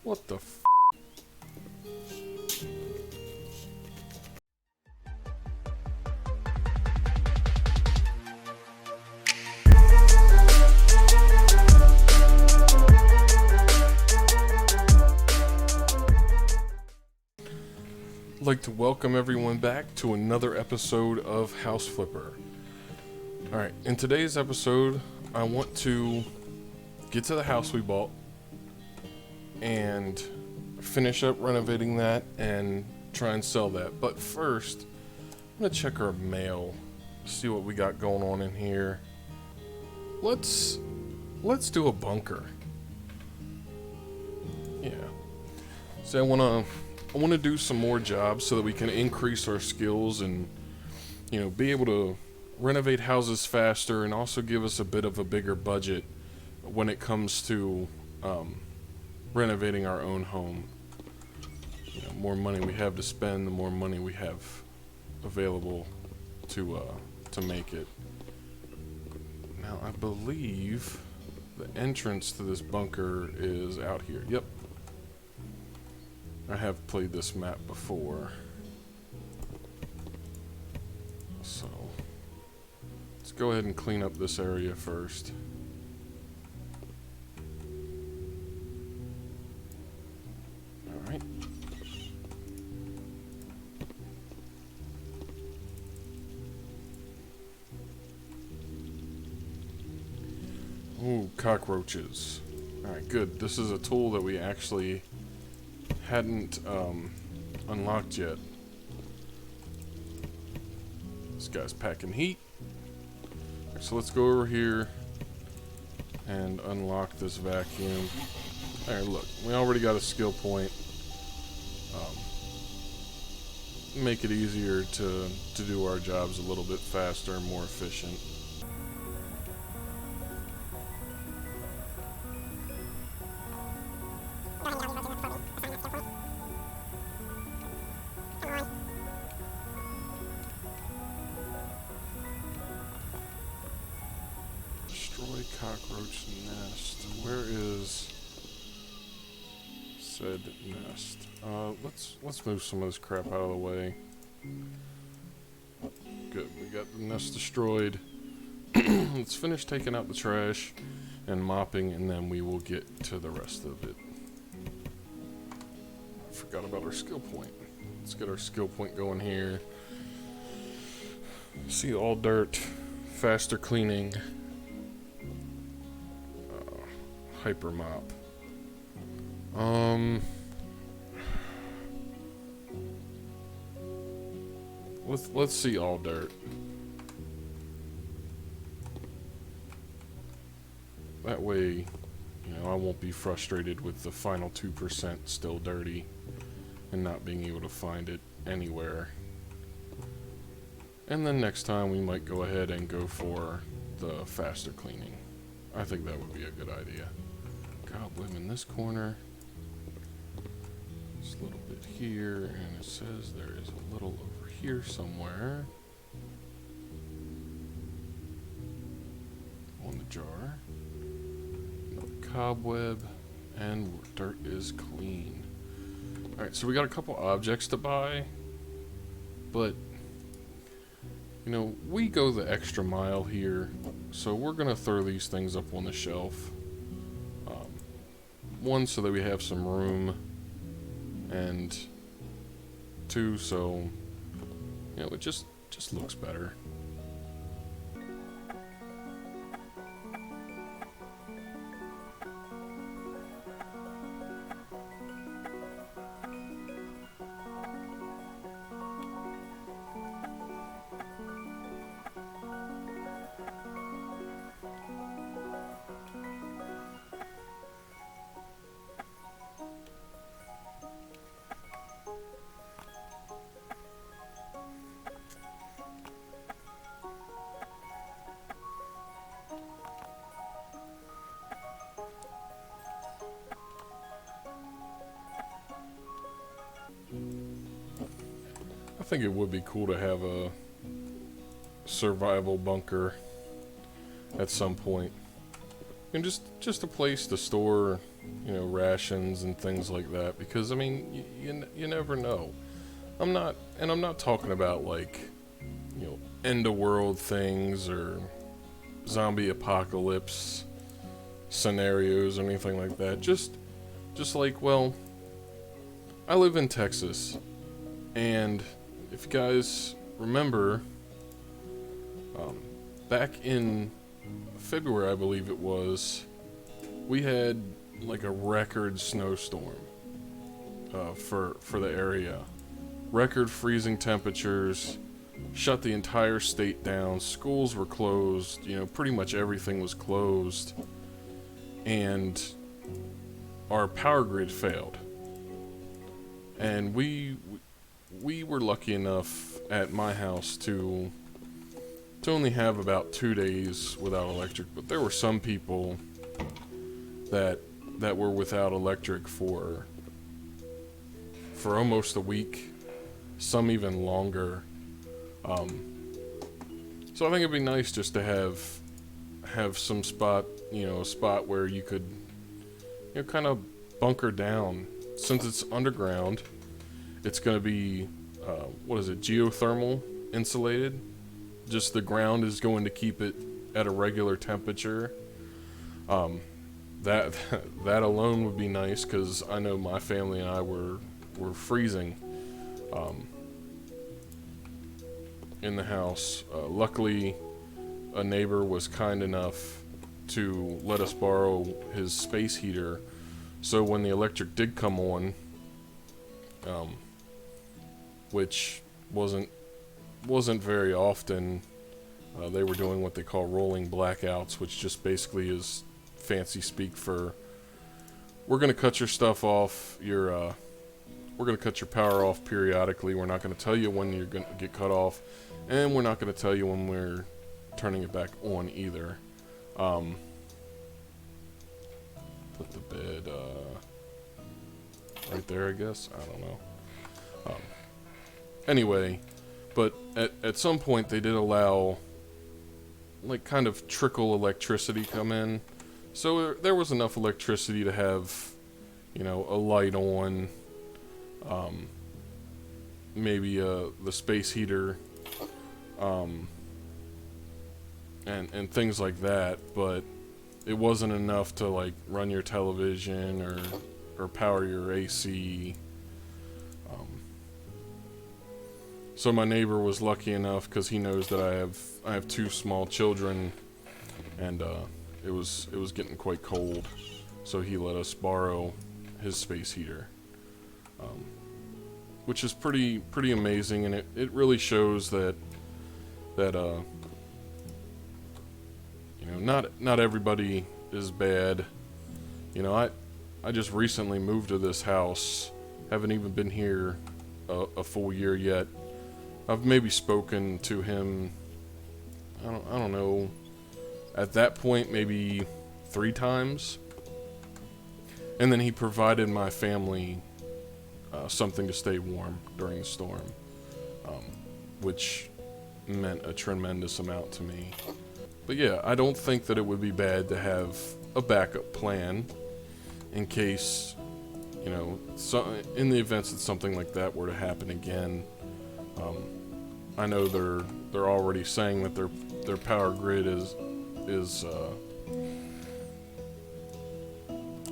What the f? I'd like to welcome everyone back to another episode of House Flipper. Alright, in today's episode, I want to get to the house we bought and finish up renovating that and try and sell that. But first, I'm going to check our mail, see what we got going on in here. Let's do a bunker. Yeah. So I want to do some more jobs so that we can increase our skills and, be able to renovate houses faster and also give us a bit of a bigger budget when it comes to renovating our own home. The more money we have to spend, the more money we have available to make it. Now, I believe the entrance to this bunker is out here. Yep. I have played this map before. So, let's go ahead and clean up this area first. Alright. Ooh, cockroaches. Alright, good. This is a tool that we actually hadn't unlocked yet. This guy's packing heat. So let's go over here and unlock this vacuum. Alright, look, we already got a skill point. Make it easier to do our jobs a little bit faster and more efficient. Destroy cockroach nest. Where is said nest? Let's move some of this crap out of the way. Good, we got the nest destroyed. Let's finish taking out the trash and mopping, and then we will get to the rest of it. I forgot about our skill point. Let's get our skill point going here. See all dirt, faster cleaning. Hyper mop. Let's see all dirt. That way, I won't be frustrated with the final 2% still dirty and not being able to find it anywhere. And then next time we might go ahead and go for the faster cleaning. I think that would be a good idea. Cobweb in this corner. Just a little bit here, and it says there is a little over here somewhere. On the jar. Another cobweb, and dirt is clean. Alright, so we got a couple objects to buy, but we go the extra mile here, so we're gonna throw these things up on the shelf. One, so that we have some room, and two, so it just looks better. I think it would be cool to have a survival bunker at some point. and just a place to store, rations and things like that. Because I mean, you never know. I'm not talking about like, end of world things or zombie apocalypse scenarios or anything like that. Just like, well, I live in Texas, and if you guys remember, back in February, I believe it was, we had like a record snowstorm for the area. Record freezing temperatures, shut the entire state down. Schools were closed. Pretty much everything was closed, and our power grid failed. And we were lucky enough at my house to only have about 2 days without electric, but there were some people that were without electric for almost a week, some even longer. So I think it'd be nice just to have some spot, a spot where you could, kind of bunker down. Since it's underground, it's going to be, geothermal insulated. Just the ground is going to keep it at a regular temperature. That alone would be nice, because I know my family and I were freezing in the house. Luckily, a neighbor was kind enough to let us borrow his space heater, so when the electric did come on, which wasn't very often, they were doing what they call rolling blackouts, which just basically is fancy speak for, we're going to cut your stuff off, we're going to cut your power off periodically. We're not going to tell you when you're going to get cut off, and we're not going to tell you when we're turning it back on either. Put the bed right there, I guess. I don't know. Anyway, but at some point they did allow, like, kind of trickle electricity come in. So there was enough electricity to have, a light on, maybe the space heater, and things like that, but it wasn't enough to, like, run your television or power your AC. So my neighbor was lucky enough, because he knows that I have 2 small children, and it was getting quite cold, so he let us borrow his space heater, which is pretty amazing, and it really shows that not everybody is bad. I just recently moved to this house, haven't even been here a full year yet. I've maybe spoken to him, I don't know, at that point maybe 3 times, and then he provided my family something to stay warm during the storm, which meant a tremendous amount to me. But yeah, I don't think that it would be bad to have a backup plan in case, in the events that something like that were to happen again. I know they're already saying that their power grid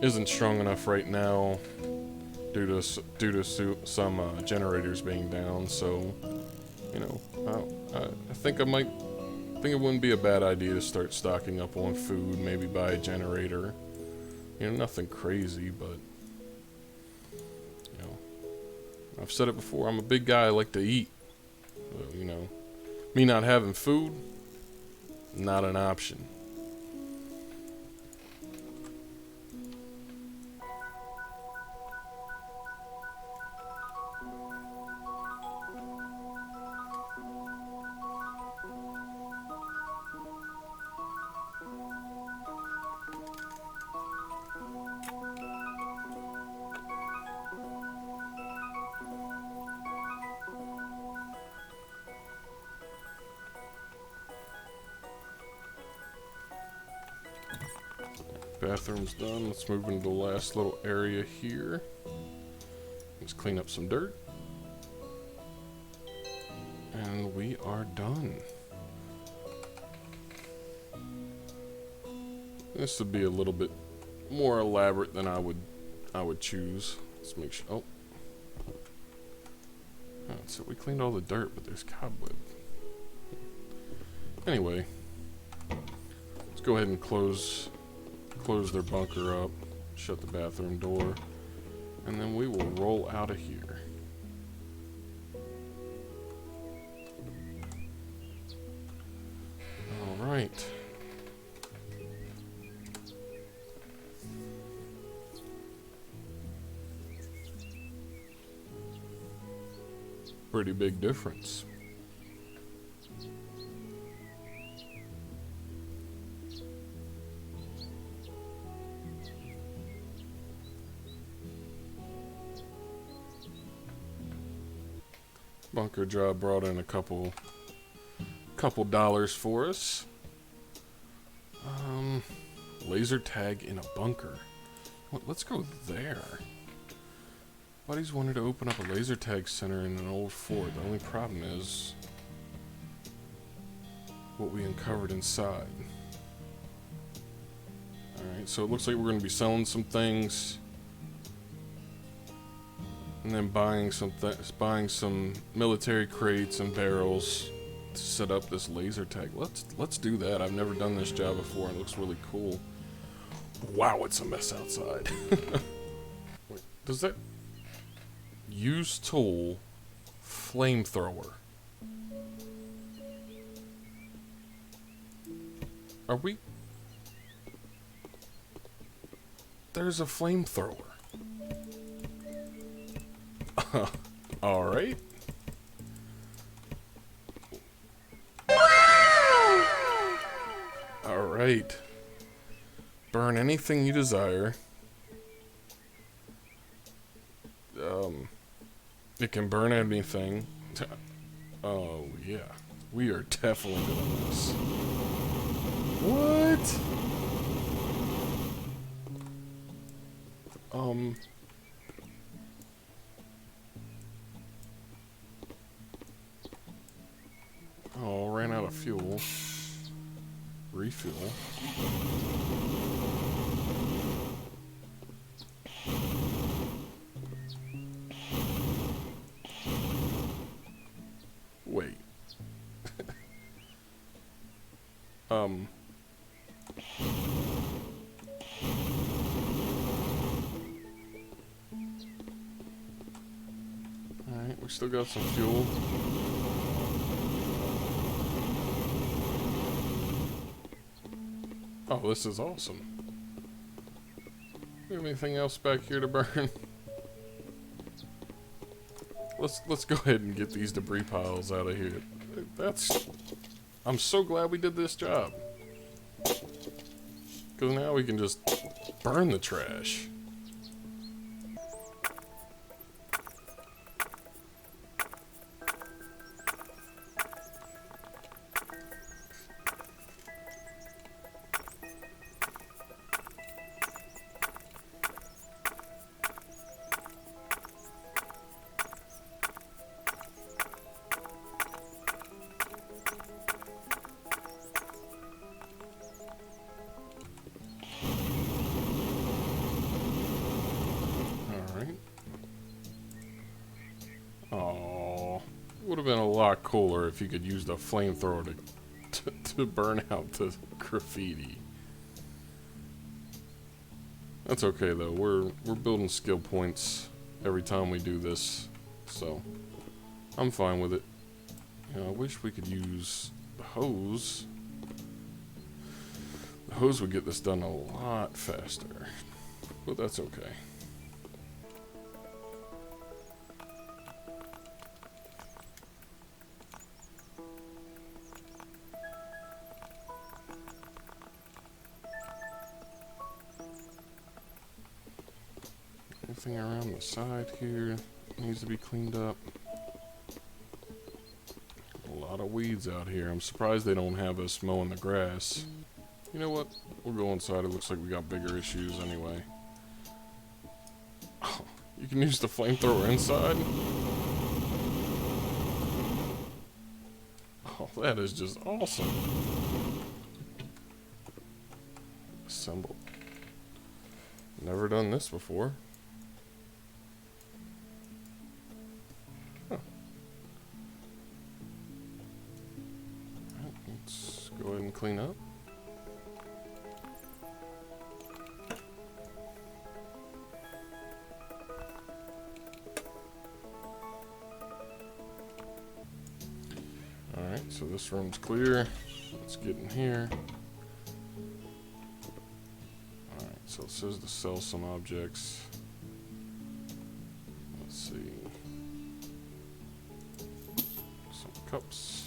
isn't strong enough right now due to some generators being down. So, I think it wouldn't be a bad idea to start stocking up on food, maybe buy a generator. Nothing crazy, but I've said it before, I'm a big guy, I like to eat. Me not having food, not an option. bathroom's done. Let's move into the last little area here. Let's clean up some dirt. And we are done. This would be a little bit more elaborate than I would choose. Let's make sure. Oh. So we cleaned all the dirt, but there's cobweb. Anyway, let's go ahead and close their bunker up, shut the bathroom door, and then we will roll out of here. All right. Pretty big difference. Bunker job brought in a couple dollars for us. Laser tag in a bunker. Let's go there. Buddies wanted to open up a laser tag center in an old fort. The only problem is what we uncovered inside. Alright, so it looks like we're going to be selling some things and then buying some military crates and barrels to set up this laser tag. Let's do that. I've never done this job before and it looks really cool. Wow, it's a mess outside. Wait, does that use tool flamethrower? Are we? There's a flamethrower. All right. All right. Burn anything you desire. It can burn anything. Oh, yeah. We are definitely doing this. What? Oh, ran out of fuel. Refuel. Wait. Alright, we still got some fuel. Oh, this is awesome. Do you have anything else back here to burn? Let's go ahead and get these debris piles out of here. I'm so glad we did this job. Because now we can just burn the trash. Would have been a lot cooler if you could use the flamethrower to burn out the graffiti. That's okay though. We're building skill points every time we do this, so I'm fine with it. You know, I wish we could use the hose. The hose would get this done a lot faster, but that's okay. Anything around the side here needs to be cleaned up. A lot of weeds out here. I'm surprised they don't have us mowing the grass. You know what? We'll go inside. It looks like we got bigger issues anyway. Oh, you can use the flamethrower inside? Oh, that is just awesome. Assemble. Never done this before. Huh. Alright, let's go ahead and clean up. Alright, so this room's clear. Let's get in here. Alright, so it says to sell some objects. Let's see. Some cups.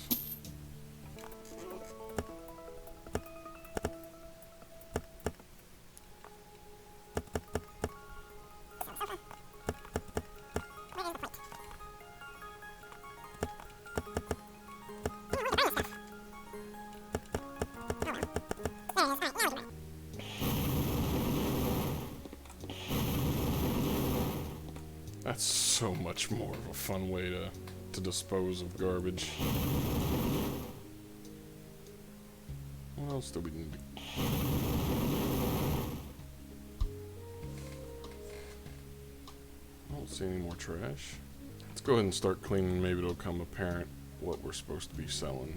That's so much more of a fun way to dispose of garbage. What else do we need to... I don't see any more trash. Let's go ahead and start cleaning. Maybe it'll become apparent what we're supposed to be selling.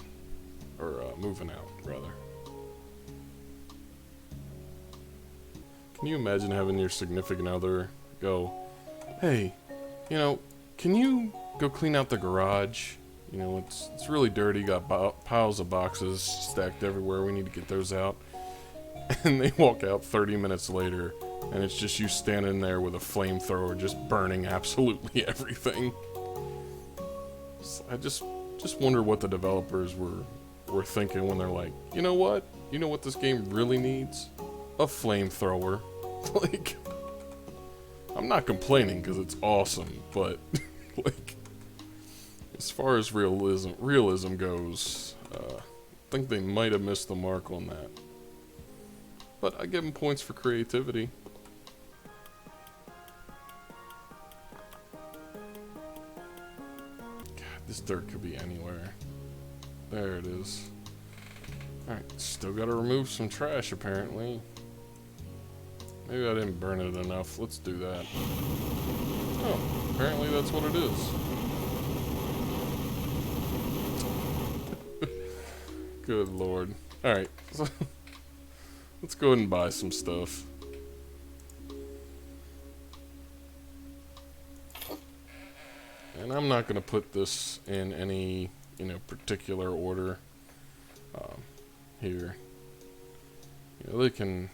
Or moving out, rather. Can you imagine having your significant other go, hey, you know, can you go clean out the garage? You know, it's really dirty, got piles of boxes stacked everywhere, we need to get those out. And they walk out 30 minutes later, and it's just you standing there with a flamethrower just burning absolutely everything. So I just wonder what the developers were thinking when they're like, you know what? You know what this game really needs? A flamethrower. Like, I'm not complaining because it's awesome, but like, as far as realism goes, I think they might have missed the mark on that. But I give them points for creativity. God, this dirt could be anywhere. There it is. Alright, still gotta remove some trash apparently. Maybe I didn't burn it enough. Let's do that. Oh, apparently that's what it is. Good lord. Alright, so let's go ahead and buy some stuff. And I'm not going to put this in any, particular order here. They can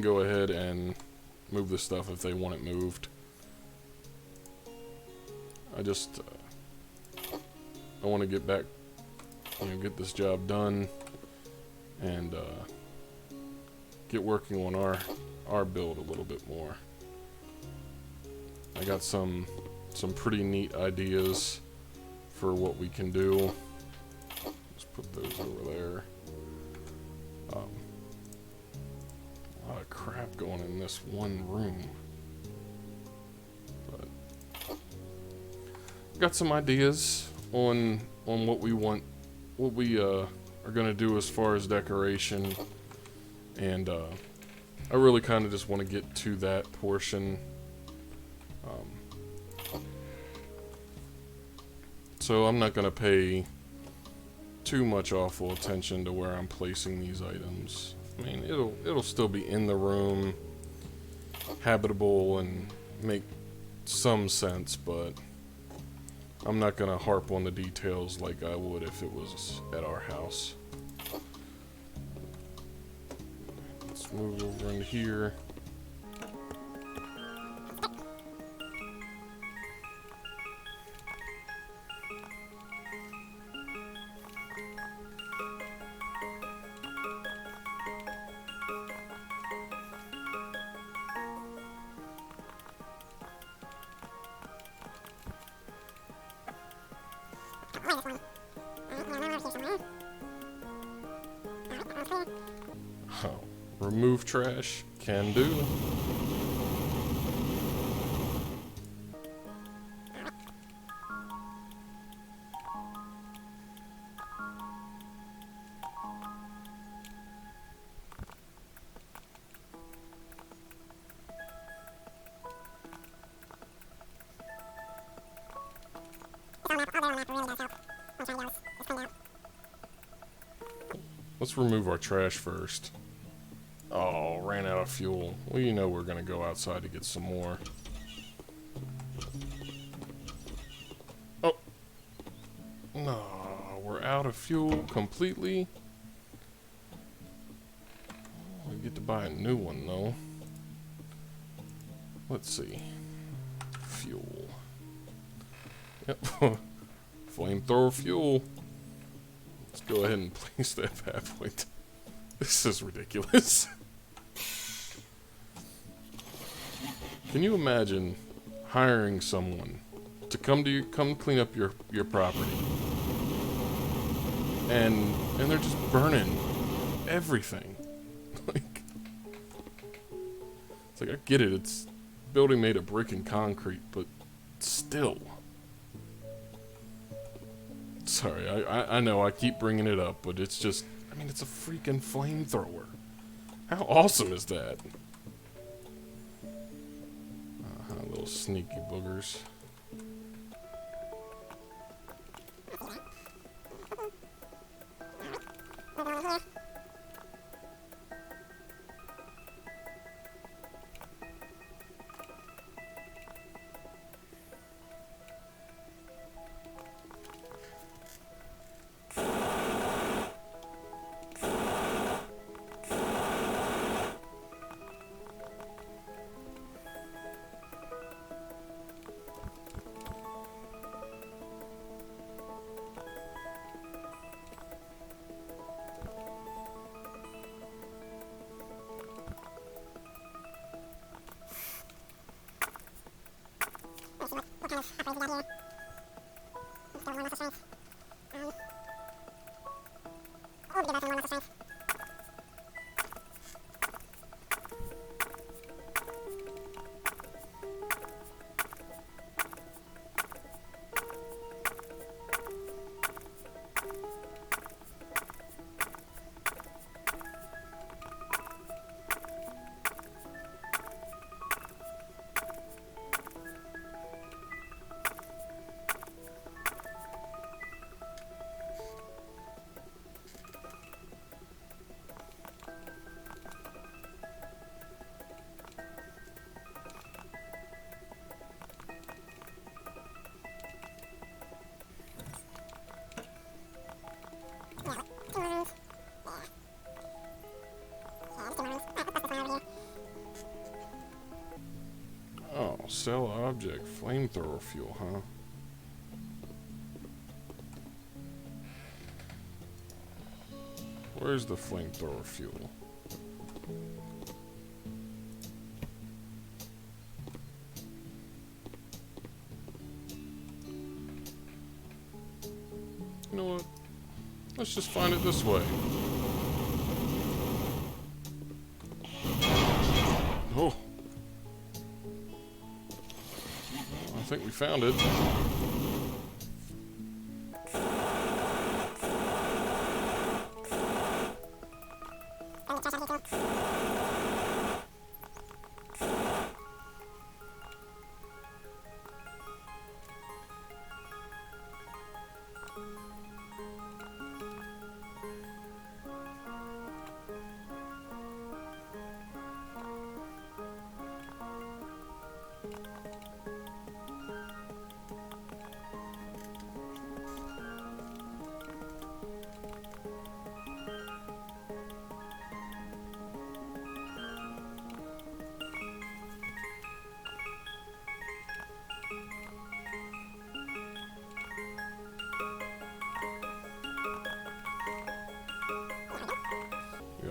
go ahead and move the stuff if they want it moved. I want to get back, get this job done and get working on our build a little bit more. I got some pretty neat ideas for what we can do. Let's put those over there. A lot of crap going in this one room. But got some ideas on what we want, what we are gonna do as far as decoration, and I really kind of just want to get to that portion. So I'm not gonna pay too much awful attention to where I'm placing these items. I mean, it'll still be in the room, habitable, and make some sense, but I'm not gonna harp on the details like I would if it was at our house. Let's move over into here. Oh, remove trash. Can do. Let's remove our trash first. Oh, ran out of fuel. Well, you know we're gonna go outside to get some more. Oh. No, we're out of fuel completely. We get to buy a new one, though. Let's see. Fuel. Yep. Flamethrower fuel. Let's go ahead and place that bad boy. This is ridiculous. Can you imagine hiring someone to come clean up your property, and they're just burning everything? Like, it's like, I get it. It's building made of brick and concrete, but still. Sorry, I know I keep bringing it up, but it's just, I mean, it's a freaking flamethrower. How awesome is that? Little sneaky boogers. Oh, sell object, flamethrower fuel, huh? Where's the flamethrower fuel? You know what? Let's just find it this way. Oh. I think we found it.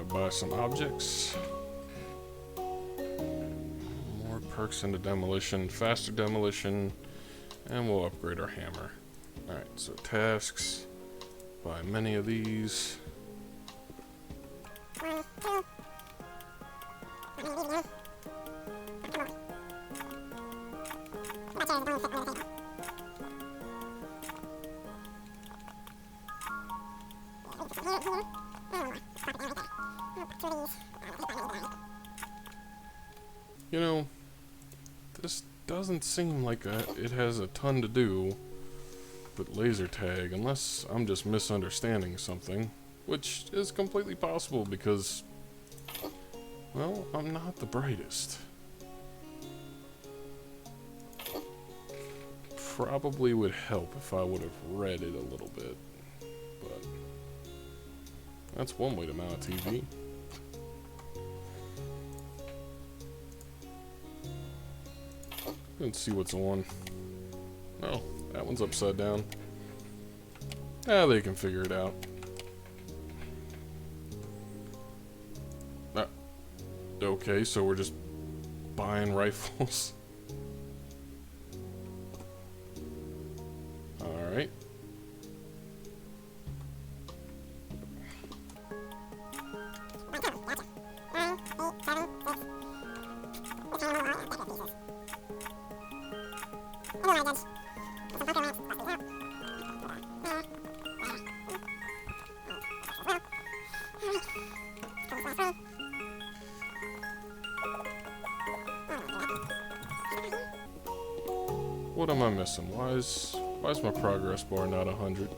Buy some objects. More perks into demolition, faster demolition, and we'll upgrade our hammer. Alright, so tasks. Buy many of these. You know, this doesn't seem like it has a ton to do with laser tag, unless I'm just misunderstanding something, which is completely possible because, well, I'm not the brightest. Probably would help if I would have read it a little bit, but that's one way to mount a TV. Let's see what's on. Oh, that one's upside down. Ah, they can figure it out. Okay, so we're just buying rifles. Alright. What am I missing? Why is my progress bar not 100?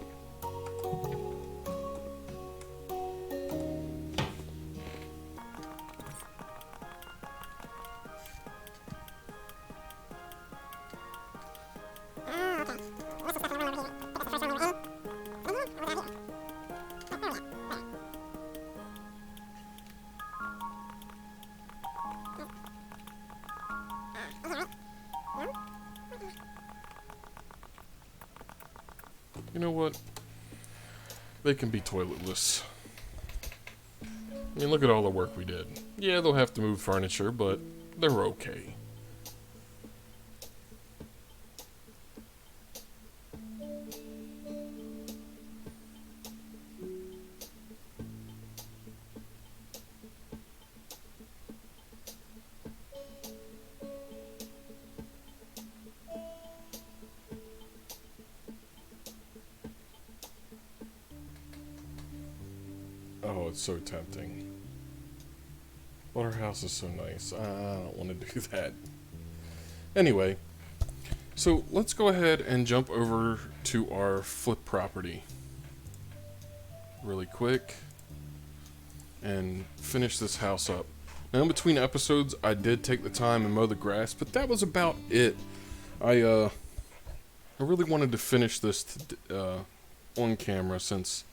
You know what? They can be toiletless. I mean, look at all the work we did. Yeah, they'll have to move furniture, but they're okay. Oh, it's so tempting. But our house is so nice. I don't want to do that. Anyway, so let's go ahead and jump over to our flip property really quick and finish this house up. Now, in between episodes, I did take the time and mow the grass, but that was about it. I really wanted to finish this on camera since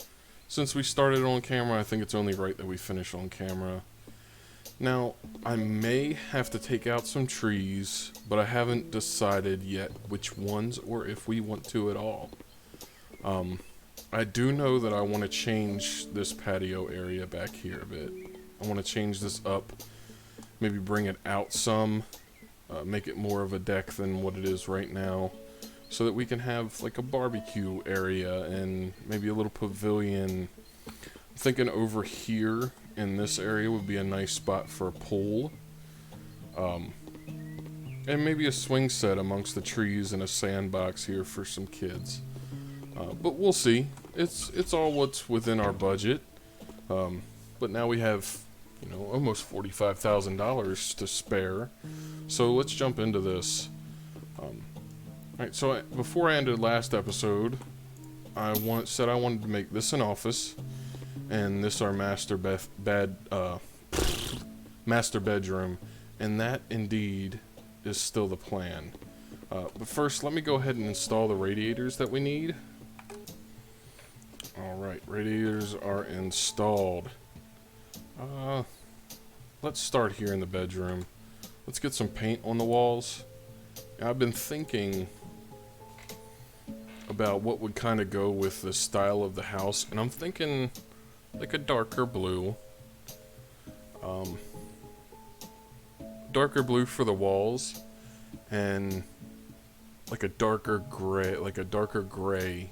we started on camera. I think it's only right that we finish on camera. Now, I may have to take out some trees, but I haven't decided yet which ones or if we want to at all. I do know that I want to change this patio area back here a bit. I want to change this up, maybe bring it out some, make it more of a deck than what it is right now, so that we can have like a barbecue area and maybe a little pavilion. I'm thinking over here in this area would be a nice spot for a pool. And maybe a swing set amongst the trees and a sandbox here for some kids. But we'll see. It's all what's within our budget. But now we have, almost $45,000 to spare. So let's jump into this. Alright, so before I ended last episode, I said I wanted to make this an office, and this our master bedroom, and that indeed is still the plan. But first, let me go ahead and install the radiators that we need. Alright, radiators are installed. Let's start here in the bedroom. Let's get some paint on the walls. I've been thinking about what would kind of go with the style of the house, and I'm thinking like a darker blue. Darker blue for the walls, and like a darker gray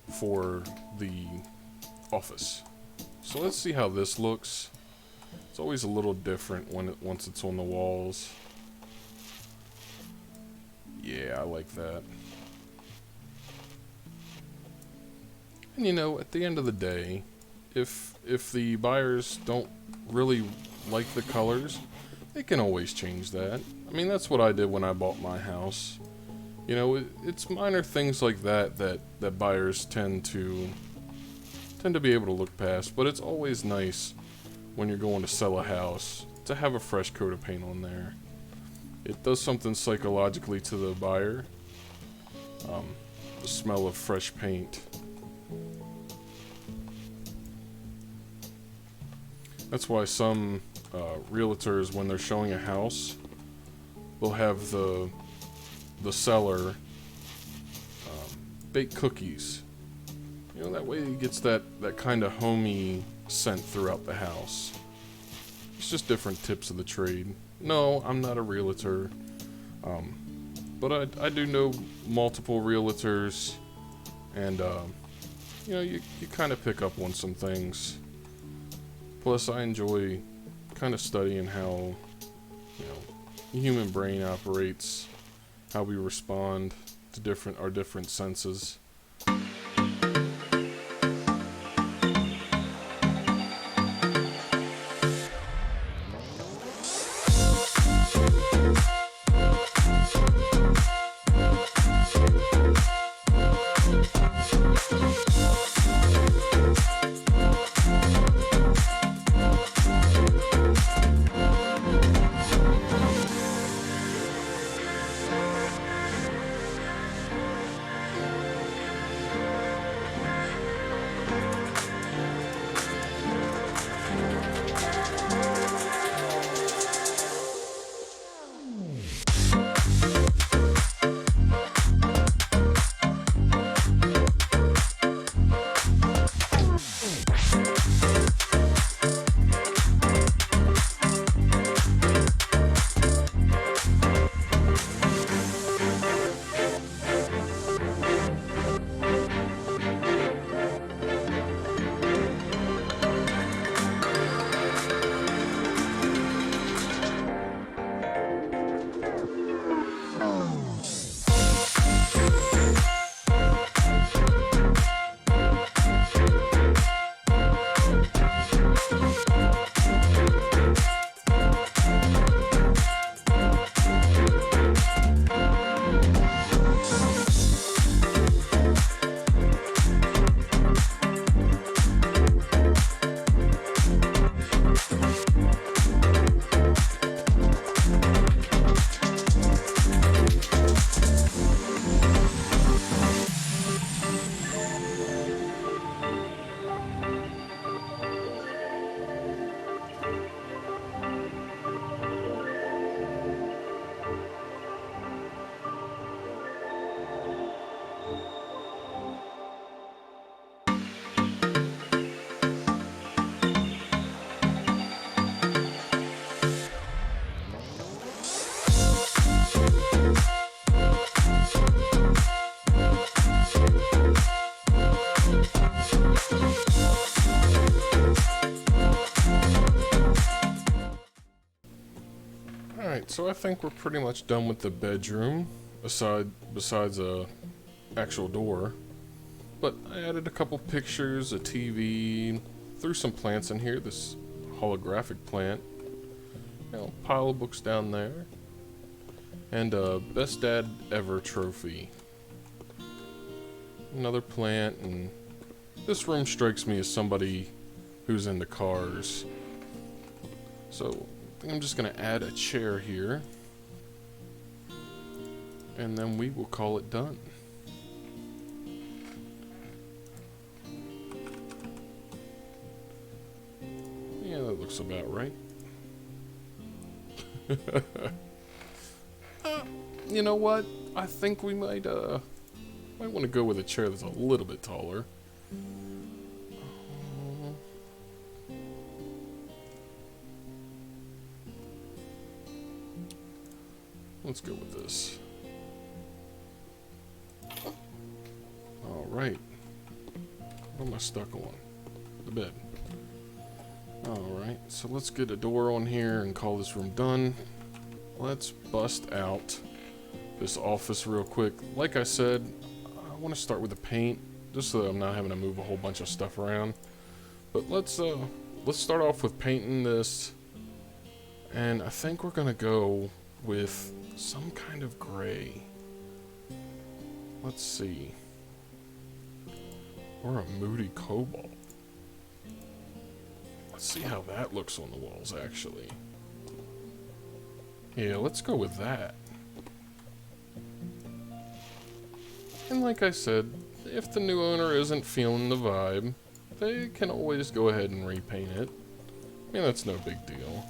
for the office. So let's see how this looks. It's always a little different once it's on the walls. Yeah, I like that. And you know, at the end of the day, if the buyers don't really like the colors, they can always change that. I mean, that's what I did when I bought my house. You know, it's minor things like that buyers tend to be able to look past, but it's always nice when you're going to sell a house to have a fresh coat of paint on there. It does something psychologically to the buyer. The smell of fresh paint. That's why some realtors, when they're showing a house, they'll have the seller bake cookies. You know, that way it gets that kind of homey scent throughout the house. It's just different tips of the trade. No, I'm not a realtor, but I do know multiple realtors, and you know, you kind of pick up on some things. Plus, I enjoy kind of studying how, you know, the human brain operates, how we respond to our different senses. Alright, so I think we're pretty much done with the bedroom, besides a actual door. But I added a couple pictures, a TV, threw some plants in here, this holographic plant, you know, pile of books down there, and a Best Dad Ever trophy. Another plant, and this room strikes me as somebody who's into cars. So I think I'm just going to add a chair here, and then we will call it done. Yeah, that looks about right. You know what? I think we might want to go with a chair that's a little bit taller. Let's go with this. Alright. What am I stuck on? The bed. Alright, so let's get a door on here and call this room done. Let's bust out this office real quick. Like I said, I want to start with the paint, just so that I'm not having to move a whole bunch of stuff around. But let's start off with painting this, and I think we're gonna go with some kind of gray. Let's see. Or a moody cobalt. Let's see how that looks on the walls, actually. Yeah, let's go with that. And like I said, if the new owner isn't feeling the vibe, they can always go ahead and repaint it. I mean, that's no big deal.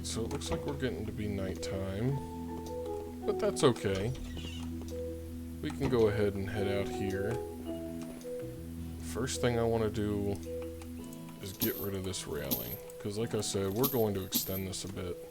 So it looks like we're getting to be nighttime, but that's okay. We can go ahead and head out here. First thing I want to do is get rid of this railing, because like I said, we're going to extend this a bit.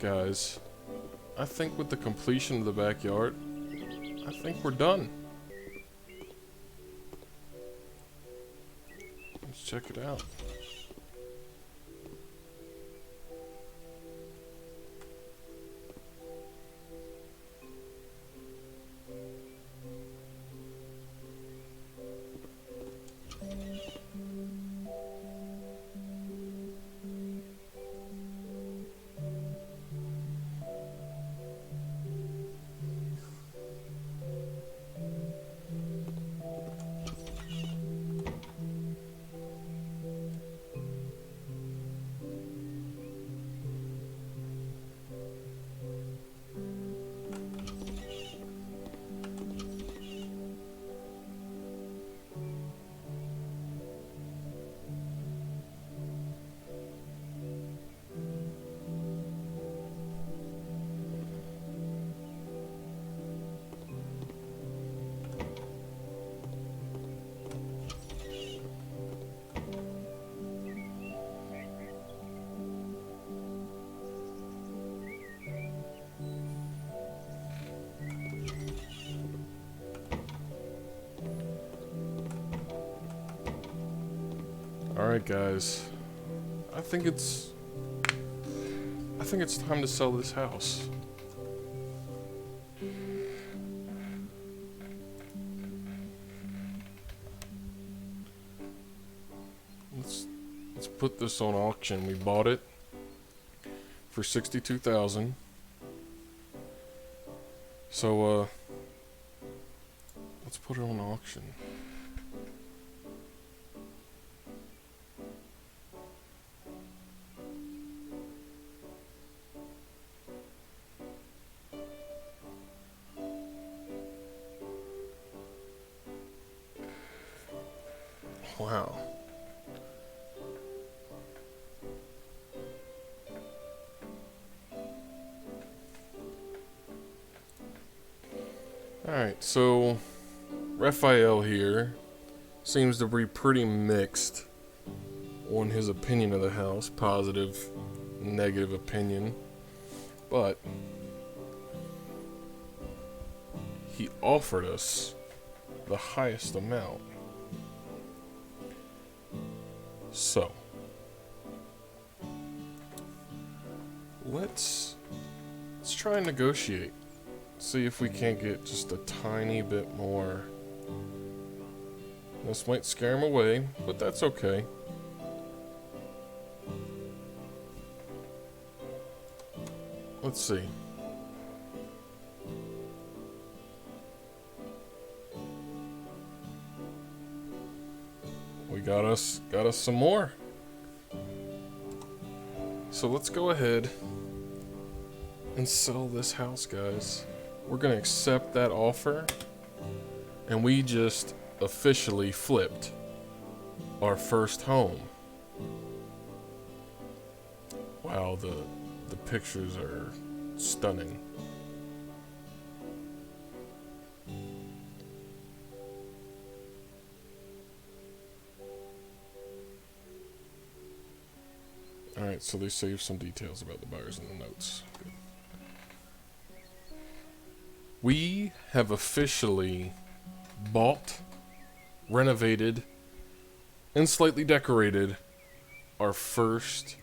guys, I think with the completion of the backyard, I think we're done. Let's check it out. Alright guys, I think it's time to sell this house. Let's put this on auction. We bought it for $62,000. So let's put it on auction. Wow. Alright, so Raphael here seems to be pretty mixed on his opinion of the house. Positive, negative opinion. But he offered us the highest amount. So, let's try and negotiate. See if we can't get just a tiny bit more. This might scare him away, but that's okay. Let's see. We got us some more. So let's go ahead and sell this house, guys. We're gonna accept that offer, and we just officially flipped our first home. Wow, the pictures are stunning. Alright, so they saved some details about the buyers in the notes. Good. We have officially bought, renovated, and slightly decorated our first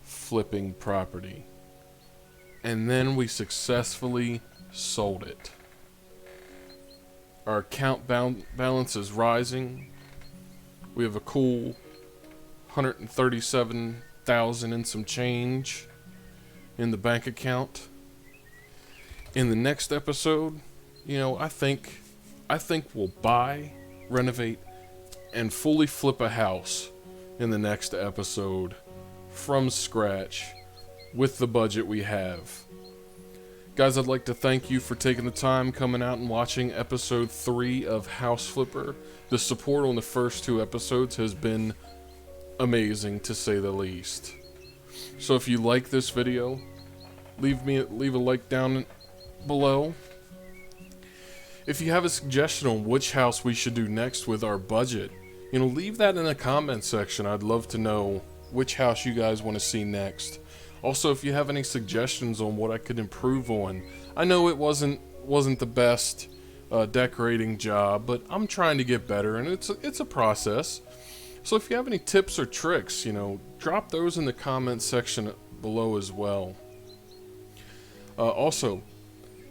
flipping property. And then we successfully sold it. Our account balance is rising. We have a cool 137,000 and some change in the bank account. In the next episode, you know, I think we'll buy, renovate, and fully flip a house in the next episode from scratch with the budget we have. Guys, I'd like to thank you for taking the time coming out and watching episode 3 of House Flipper. The support on the first 2 episodes has been amazing, to say the least. So if you like this video, leave a like down below. If you have a suggestion on which house we should do next with our budget, you know, leave that in the comment section. I'd love to know which house you guys want to see next. Also, if you have any suggestions on what I could improve on, I know it wasn't the best decorating job, but I'm trying to get better, and it's a process. So if you have any tips or tricks, drop those in the comments section below as well. Also,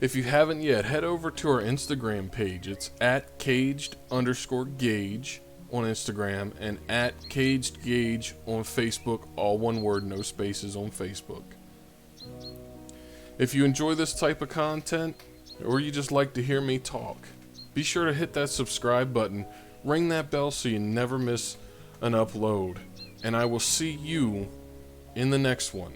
if you haven't yet, head over to our Instagram page. It's at caged_gauge on Instagram and at cagedgauge on Facebook, all one word, no spaces on Facebook. If you enjoy this type of content, or you just like to hear me talk, be sure to hit that subscribe button, ring that bell so you never miss an upload, and I will see you in the next one.